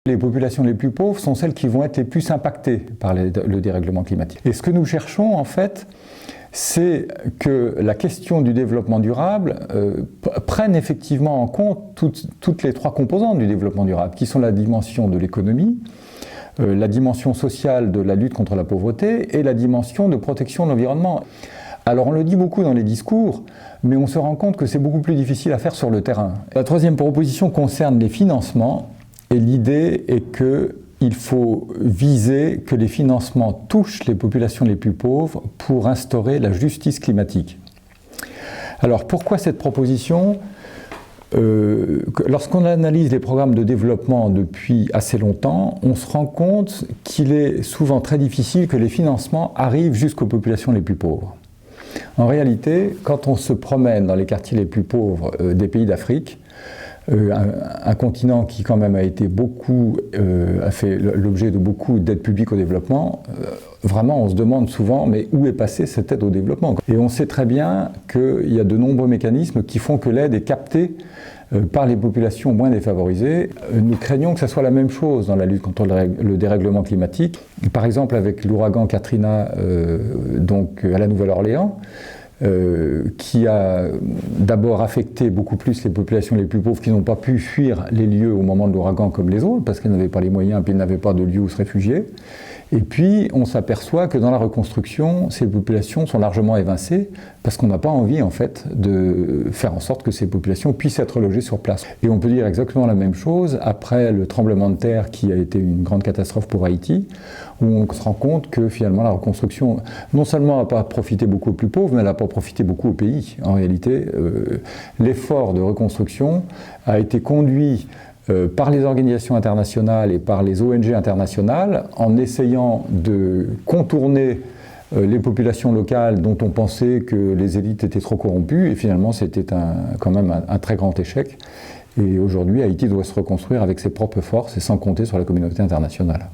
Les populations les plus pauvres sont celles qui vont être les plus impactées par le dérèglement climatique. Et ce que nous cherchons, en fait, c'est que la question du développement durable prenne effectivement en compte toutes les trois composantes du développement durable, qui sont la dimension de l'économie, la dimension sociale de la lutte contre la pauvreté et la dimension de protection de l'environnement. Alors on le dit beaucoup dans les discours, mais on se rend compte que c'est beaucoup plus difficile à faire sur le terrain. La troisième proposition concerne les financements, et l'idée est qu'il faut viser que les financements touchent les populations les plus pauvres pour instaurer la justice climatique. Alors pourquoi cette proposition ? Lorsqu'on analyse les programmes de développement depuis assez longtemps, on se rend compte qu'il est souvent très difficile que les financements arrivent jusqu'aux populations les plus pauvres. En réalité, quand on se promène dans les quartiers les plus pauvres des pays d'Afrique, un continent qui quand même a fait l'objet de beaucoup d'aides publiques au développement, vraiment on se demande souvent mais où est passée cette aide au développement ? Et on sait très bien qu'il y a de nombreux mécanismes qui font que l'aide est captée par les populations moins défavorisées. Nous craignons que ça soit la même chose dans la lutte contre le dérèglement climatique. Par exemple avec l'ouragan Katrina à la Nouvelle-Orléans, qui a d'abord affecté beaucoup plus les populations les plus pauvres qui n'ont pas pu fuir les lieux au moment de l'ouragan comme les autres, parce qu'elles n'avaient pas les moyens et puis elles n'avaient pas de lieu où se réfugier. Et puis on s'aperçoit que dans la reconstruction, ces populations sont largement évincées, parce qu'on n'a pas envie en fait de faire en sorte que ces populations puissent être logées sur place. Et on peut dire exactement la même chose après le tremblement de terre qui a été une grande catastrophe pour Haïti, où on se rend compte que finalement la reconstruction, non seulement n'a pas profité beaucoup aux plus pauvres, mais elle n'a pas profité beaucoup au pays. En réalité, l'effort de reconstruction a été conduit par les organisations internationales et par les ONG internationales en essayant de contourner les populations locales dont on pensait que les élites étaient trop corrompues, et finalement c'était quand même un très grand échec. Et aujourd'hui, Haïti doit se reconstruire avec ses propres forces et sans compter sur la communauté internationale.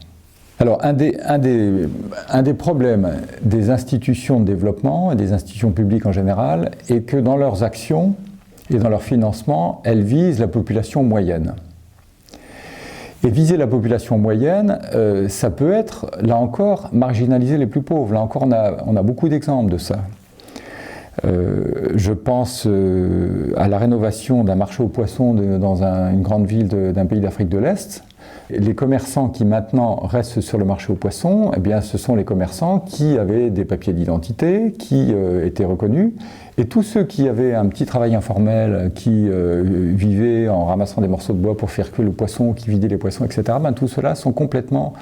Alors, un des problèmes des institutions de développement et des institutions publiques en général est que dans leurs actions et dans leur financement, elles visent la population moyenne. Et viser la population moyenne, ça peut être, là encore, marginaliser les plus pauvres. Là encore, on a beaucoup d'exemples de ça. Je pense à la rénovation d'un marché aux poissons dans une grande ville d'un pays d'Afrique de l'Est. Les commerçants qui maintenant restent sur le marché aux poissons, eh bien, ce sont les commerçants qui avaient des papiers d'identité, qui étaient reconnus, et tous ceux qui avaient un petit travail informel, qui vivaient en ramassant des morceaux de bois pour faire cuire le poisson, qui vidaient les poissons, etc., ben, tout cela sont complètement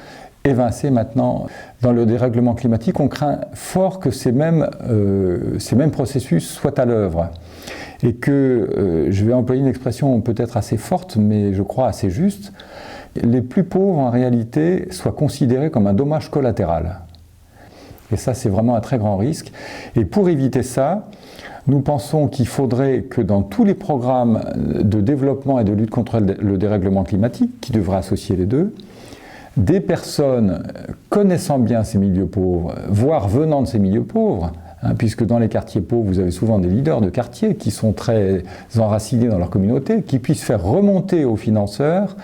évincés maintenant. Dans le dérèglement climatique, on craint fort que ces mêmes processus soient à l'œuvre. Et que, je vais employer une expression peut-être assez forte, mais je crois assez juste, les plus pauvres en réalité soient considérés comme un dommage collatéral. Et ça, c'est vraiment un très grand risque. Et pour éviter ça, nous pensons qu'il faudrait que dans tous les programmes de développement et de lutte contre le dérèglement climatique, qui devraient associer les deux, des personnes connaissant bien ces milieux pauvres, voire venant de ces milieux pauvres, puisque dans les quartiers pauvres, vous avez souvent des leaders de quartier qui sont très enracinés dans leur communauté, qui puissent faire remonter aux financeurs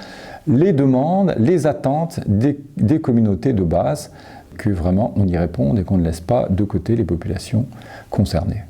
les demandes, les attentes des communautés de base, que vraiment on y réponde et qu'on ne laisse pas de côté les populations concernées.